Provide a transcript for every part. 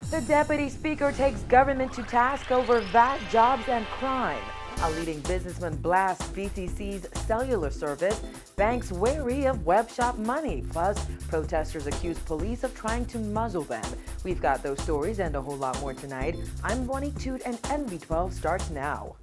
The Deputy Speaker takes government to task over VAT, jobs, and crime. A leading businessman blasts BCC's cellular service. Banks wary of web shop money. Plus, protesters accuse police of trying to muzzle them. We've got those stories and a whole lot more tonight. I'm Bonnie Toot and NV12 starts now.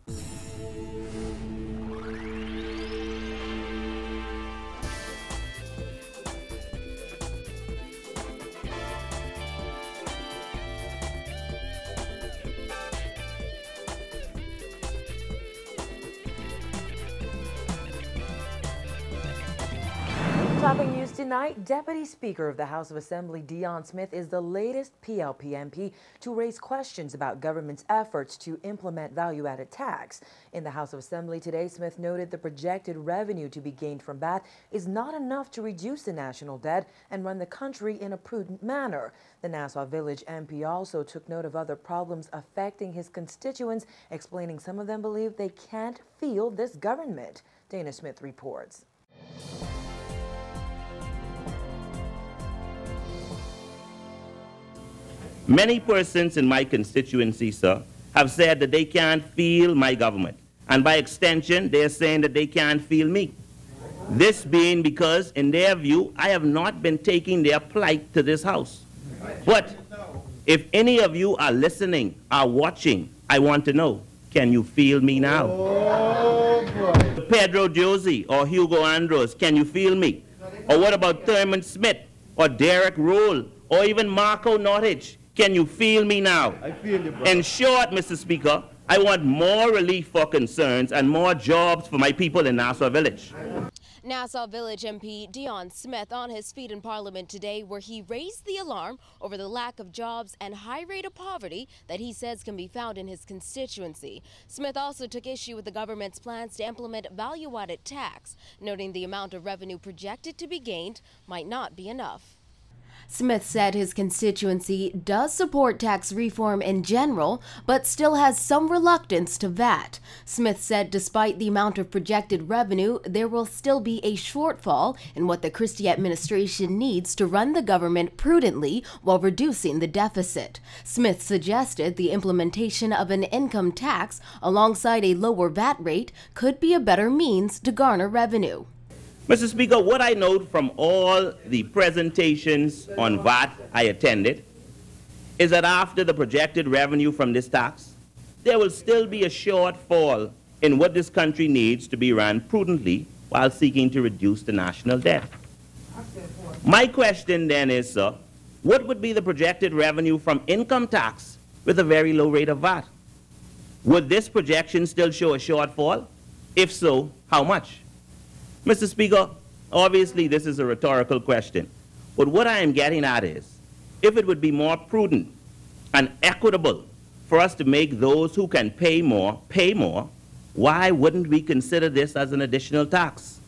Topping news tonight, Deputy Speaker of the House of Assembly Deon Smith is the latest PLP MP to raise questions about government's efforts to implement value-added tax. In the House of Assembly today, Smith noted the projected revenue to be gained from VAT is not enough to reduce the national debt and run the country in a prudent manner. The Nassau Village MP also took note of other problems affecting his constituents, explaining some of them believe they can't feel this government. Dana Smith reports. Many persons in my constituency, sir, have said that they can't feel my government. And by extension, they are saying that they can't feel me. This being because, in their view, I have not been taking their plight to this house. But if any of you are listening, are watching, I want to know, can you feel me now? Pedro Josie or Hugo Andros, can you feel me? Or what about Thurman Smith or Derek Roll or even Marco Nottage? Can you feel me now? I feel you, brother. In short, Mr. Speaker, I want more relief for concerns and more jobs for my people in Nassau Village. Nassau Village MP Deon Smith on his feet in Parliament today, where he raised the alarm over the lack of jobs and high rate of poverty that he says can be found in his constituency. Smith also took issue with the government's plans to implement value-added tax, noting the amount of revenue projected to be gained might not be enough. Smith said his constituency does support tax reform in general, but still has some reluctance to VAT. Smith said despite the amount of projected revenue, there will still be a shortfall in what the Christie administration needs to run the government prudently while reducing the deficit. Smith suggested the implementation of an income tax alongside a lower VAT rate could be a better means to garner revenue. Mr. Speaker, what I note from all the presentations on VAT I attended is that after the projected revenue from this tax, there will still be a shortfall in what this country needs to be run prudently while seeking to reduce the national debt. My question then is, sir, what would be the projected revenue from income tax with a very low rate of VAT? Would this projection still show a shortfall? If so, how much? Mr. Speaker, obviously this is a rhetorical question, but what I am getting at is, if it would be more prudent and equitable for us to make those who can pay more, why wouldn't we consider this as an additional tax?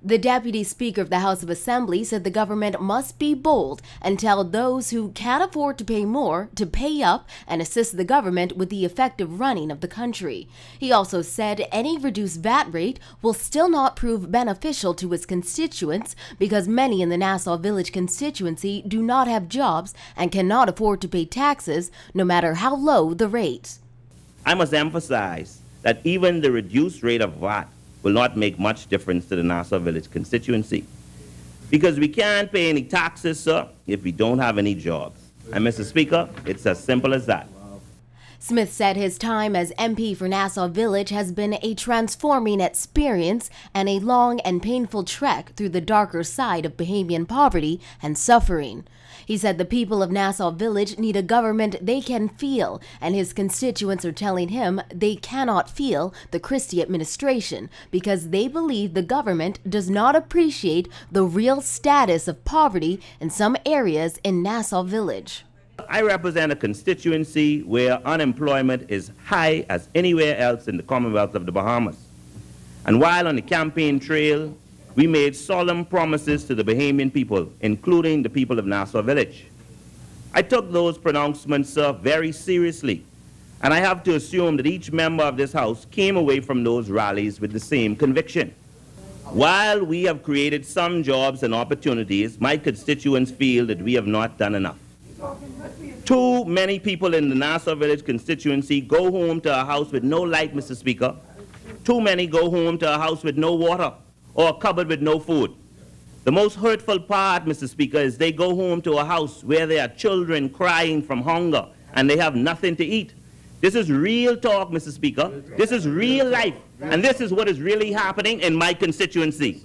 The Deputy Speaker of the House of Assembly said the government must be bold and tell those who can't afford to pay more to pay up and assist the government with the effective running of the country. He also said any reduced VAT rate will still not prove beneficial to his constituents because many in the Nassau Village constituency do not have jobs and cannot afford to pay taxes no matter how low the rate. I must emphasize that even the reduced rate of VAT will not make much difference to the Nassau Village constituency. Because we can't pay any taxes, sir, if we don't have any jobs. And Mr. Speaker, it's as simple as that. Smith said his time as MP for Nassau Village has been a transforming experience and a long and painful trek through the darker side of Bahamian poverty and suffering. He said the people of Nassau Village need a government they can feel, and his constituents are telling him they cannot feel the Christie administration because they believe the government does not appreciate the real status of poverty in some areas in Nassau Village. I represent a constituency where unemployment is high as anywhere else in the Commonwealth of the Bahamas. And while on the campaign trail, we made solemn promises to the Bahamian people, including the people of Nassau Village. I took those pronouncements, sir, very seriously, and I have to assume that each member of this House came away from those rallies with the same conviction. While we have created some jobs and opportunities, my constituents feel that we have not done enough. Too many people in the Nassau Village constituency go home to a house with no light, Mr. Speaker. Too many go home to a house with no water or a cupboard with no food. The most hurtful part, Mr. Speaker, is they go home to a house where there are children crying from hunger and they have nothing to eat. This is real talk, Mr. Speaker. This is real life. And this is what is really happening in my constituency.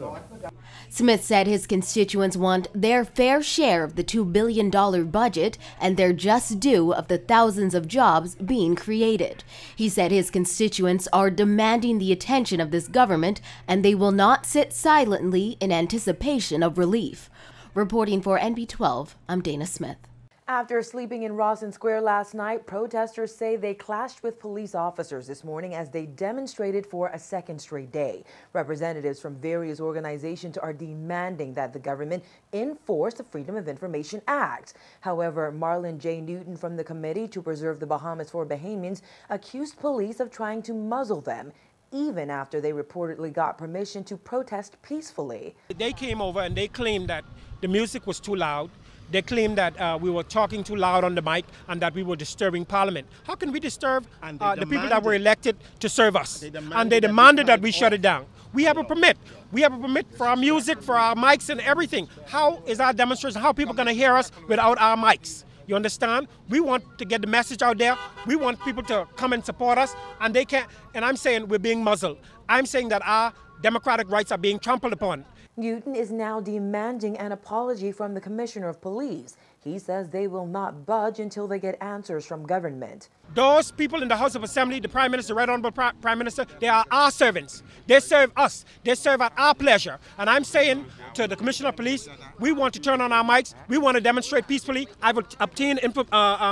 Smith said his constituents want their fair share of the $2 billion budget and their just due of the thousands of jobs being created. He said his constituents are demanding the attention of this government and they will not sit silently in anticipation of relief. Reporting for NB12, I'm Dana Smith. After sleeping in Rawson Square last night, protesters say they clashed with police officers this morning as they demonstrated for a second straight day. Representatives from various organizations are demanding that the government enforce the Freedom of Information Act. However, Marlon J. Newton from the Committee to Preserve the Bahamas for Bahamians accused police of trying to muzzle them, even after they reportedly got permission to protest peacefully. They came over and they claimed that the music was too loud. They claimed that we were talking too loud on the mic and that we were disturbing Parliament. How can we disturb the people that were elected to serve us? And they demanded that we shut it down. We have a permit. We have a permit for our music, for our mics and everything. How is our demonstration? How are people going to hear us without our mics? You understand? We want to get the message out there. We want people to come and support us, and they can't. And I'm saying we're being muzzled. I'm saying that our democratic rights are being trampled upon. Newton is now demanding an apology from the Commissioner of Police. He says they will not budge until they get answers from government. Those people in the House of Assembly, the Prime Minister, Right Honorable Prime Minister, they are our servants. They serve us. They serve at our pleasure. And I'm saying to the Commissioner of Police, we want to turn on our mics. We want to demonstrate peacefully. I've obtained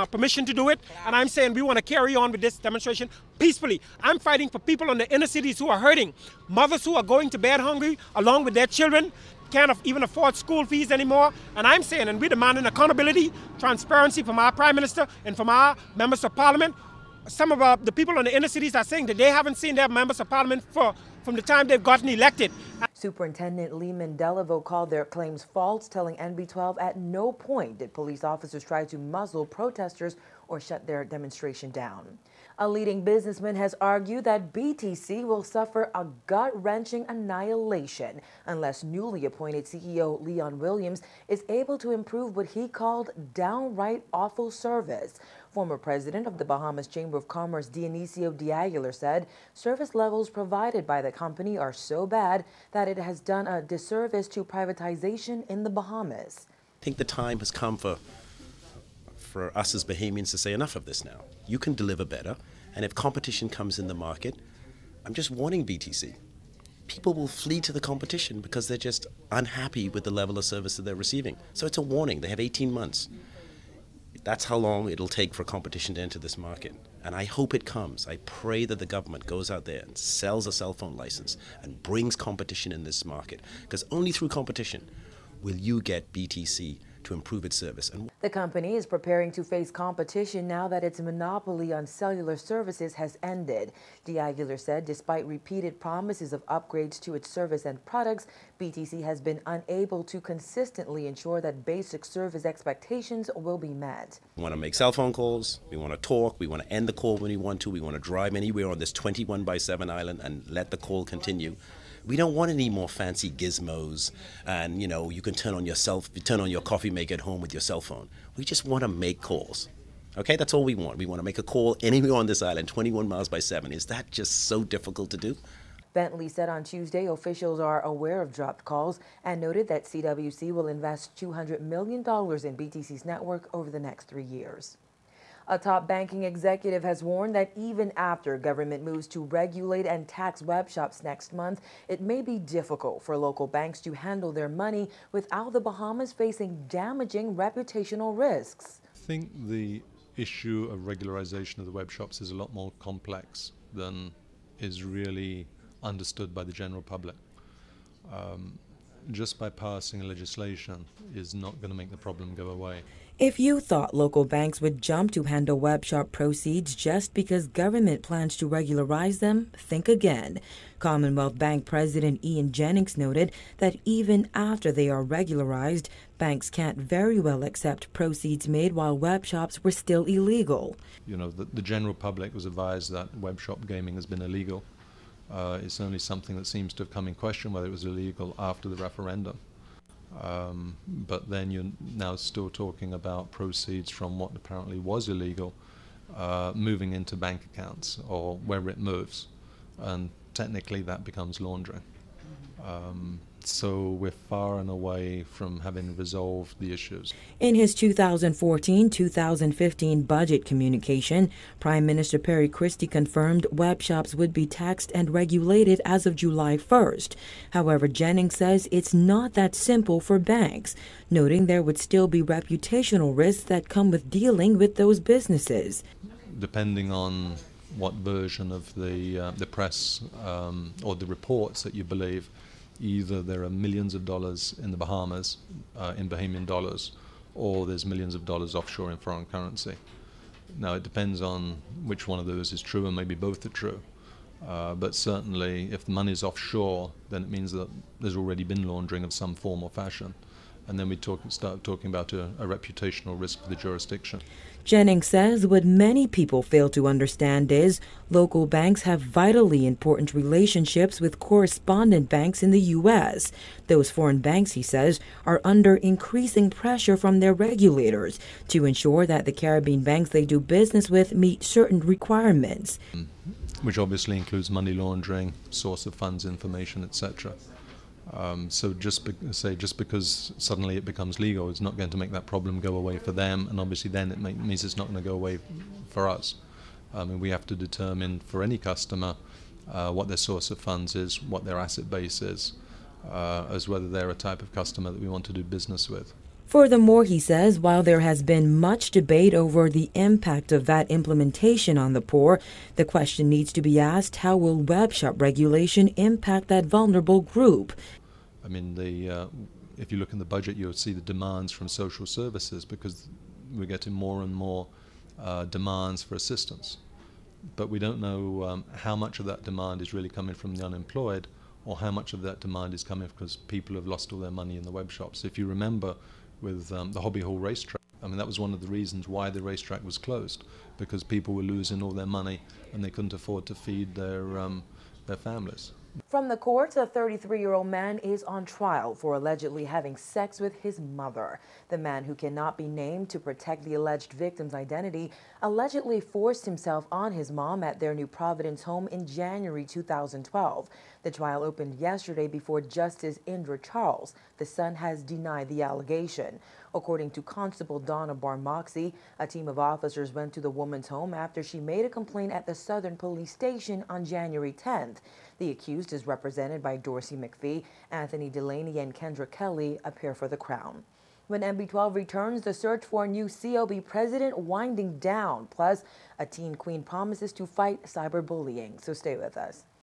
permission to do it. And I'm saying we want to carry on with this demonstration peacefully. I'm fighting for people in the inner cities who are hurting. Mothers who are going to bed hungry along with their children. Can't even afford school fees anymore. And I'm saying, and we're demanding accountability, transparency from our Prime Minister and from our members of Parliament. Some of the people in the inner cities are saying that they haven't seen their members of Parliament from the time they've gotten elected. Superintendent Lehman Delaveau called their claims false, telling NB12 at no point did police officers try to muzzle protesters or shut their demonstration down. A leading businessman has argued that BTC will suffer a gut-wrenching annihilation unless newly appointed CEO Leon Williams is able to improve what he called downright awful service. Former president of the Bahamas Chamber of Commerce, Dionisio D'Aguilar, said service levels provided by the company are so bad that it has done a disservice to privatization in the Bahamas. I think the time has come for us as Bahamians to say enough of this now. You can deliver better, and if competition comes in the market, I'm just warning BTC. People will flee to the competition because they're just unhappy with the level of service that they're receiving. So it's a warning. They have 18 months. That's how long it'll take for competition to enter this market. And I hope it comes. I pray that the government goes out there and sells a cell phone license and brings competition in this market. Because only through competition will you get BTC to improve its service. The company is preparing to face competition now that its monopoly on cellular services has ended. D'Aguilar said despite repeated promises of upgrades to its service and products, BTC has been unable to consistently ensure that basic service expectations will be met. We want to make cell phone calls, we want to talk, we want to end the call when we want to, we want to drive anywhere on this 21/7 island and let the call continue. We don't want any more fancy gizmos and, you can turn on your coffee maker at home with your cell phone. We just want to make calls. Okay, that's all we want. We want to make a call anywhere on this island, 21 miles by 7. Is that just so difficult to do? Bentley said on Tuesday officials are aware of dropped calls and noted that CWC will invest $200 million in BTC's network over the next 3 years. A top banking executive has warned that even after government moves to regulate and tax web shops next month, it may be difficult for local banks to handle their money without the Bahamas facing damaging reputational risks. I think the issue of regularization of the web shops is a lot more complex than is really understood by the general public. just by passing legislation is not going to make the problem go away. If you thought local banks would jump to handle web shop proceeds just because government plans to regularize them, think again. Commonwealth Bank President Ian Jennings noted that even after they are regularized, banks can't very well accept proceeds made while web shops were still illegal. You know, the general public was advised that web shop gaming has been illegal. It's only something that seems to have come in question whether it was illegal after the referendum. But then you're now still talking about proceeds from what apparently was illegal moving into bank accounts or where it moves, and technically that becomes laundering. So we're far and away from having resolved the issues. In his 2014-2015 budget communication, Prime Minister Perry Christie confirmed web shops would be taxed and regulated as of July 1st. However, Jennings says it's not that simple for banks, noting there would still be reputational risks that come with dealing with those businesses. Depending on what version of the press or the reports that you believe, either there are millions of dollars in the Bahamas in Bahamian dollars, or there's millions of dollars offshore in foreign currency. Now it depends on which one of those is true, and maybe both are true. But certainly if the money is offshore, then it means that there's already been laundering of some form or fashion. And then we start talking about a reputational risk for the jurisdiction. Jennings says what many people fail to understand is local banks have vitally important relationships with correspondent banks in the U.S. Those foreign banks, he says, are under increasing pressure from their regulators to ensure that the Caribbean banks they do business with meet certain requirements. Which obviously includes money laundering, source of funds information, etc. So just because suddenly it becomes legal, it's not going to make that problem go away for them, and obviously then it means it's not going to go away for us. And we have to determine for any customer what their source of funds is, what their asset base is, as whether they're a type of customer that we want to do business with. Furthermore, he says, while there has been much debate over the impact of VAT implementation on the poor, the question needs to be asked, how will web shop regulation impact that vulnerable group? I mean, if you look in the budget, you'll see the demands from social services, because we're getting more and more demands for assistance. But we don't know how much of that demand is really coming from the unemployed, or how much of that demand is coming because people have lost all their money in the web shops. If you remember with the Hobby Hall racetrack, I mean, that was one of the reasons why the racetrack was closed, because people were losing all their money and they couldn't afford to feed their families. From the courts, a 33-year-old man is on trial for allegedly having sex with his mother. The man, who cannot be named to protect the alleged victim's identity, allegedly forced himself on his mom at their New Providence home in January 2012. The trial opened yesterday before Justice Indra Charles. The son has denied the allegation. According to Constable Donna Barmoxie, a team of officers went to the woman's home after she made a complaint at the Southern Police Station on January 10th. The accused is represented by Dorsey McPhee, Anthony Delaney, and Kendra Kelly appear for the Crown. When MB12 returns, the search for a new COB president winding down. Plus, a teen queen promises to fight cyberbullying. So stay with us.